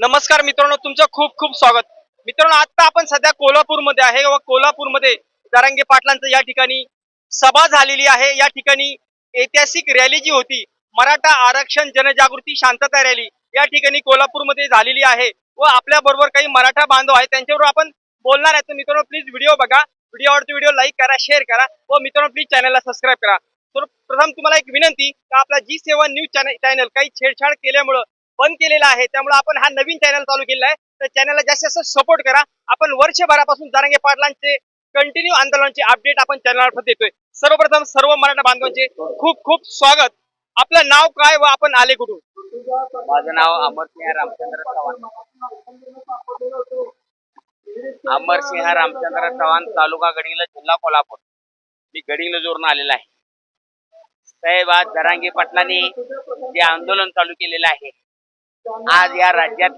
नमस्कार मित्रांनो, तुमचं खूप खूप स्वागत. मित्रांनो, आता आपण सध्या कोल्हापूरमध्ये आहे व कोल्हापूरमध्ये जरांगे पाटलांचं या ठिकाणी सभा झालेली आहे. या ठिकाणी ऐतिहासिक रॅली जी होती, मराठा आरक्षण जनजागृती शांतता रॅली या ठिकाणी कोल्हापूरमध्ये झालेली आहे व आपल्या बरोबर काही मराठा बांधव आहेत, त्यांच्यावर आपण बोलणार आहे. तर मित्रांनो, प्लीज व्हिडिओ बघा. व्हिडिओ आवडतो व्हिडिओ लाईक करा, शेअर करा व मित्रांनो प्लीज चॅनलला सबस्क्राईब करा. तर प्रथम तुम्हाला एक विनंती का आपला जी7 न्यूज चॅनल काही छेडछाड केल्यामुळे बंद केलेला आहे, त्यामुळे आपण हा नवीन चॅनल चालू केलेला आहे. तर चॅनलला जास्तीत जास्त सपोर्ट करा. आपण वर्षभरापासून जरांगे पाटलांचे कंटिन्यू आंदोलनाचे अपडेट आपण चॅनलमार्फत देतोय. सर्वप्रथम सर्व मराठा बांधवांचे खूप खूप स्वागत. आपलं नाव काय व आपण आले कुठून? माझं नाव अमरसिंह रामचंद्र चव्हाण. अमरसिंह रामचंद्र चव्हाण, तालुका गडिंग्लज, जिल्हा कोल्हापूर. मी गडिंग्लजवरून आलेला आहे. साहेब, आज जरांगे पाटलांनी जे आंदोलन चालू केलेलं आहे, आज या राज्यातली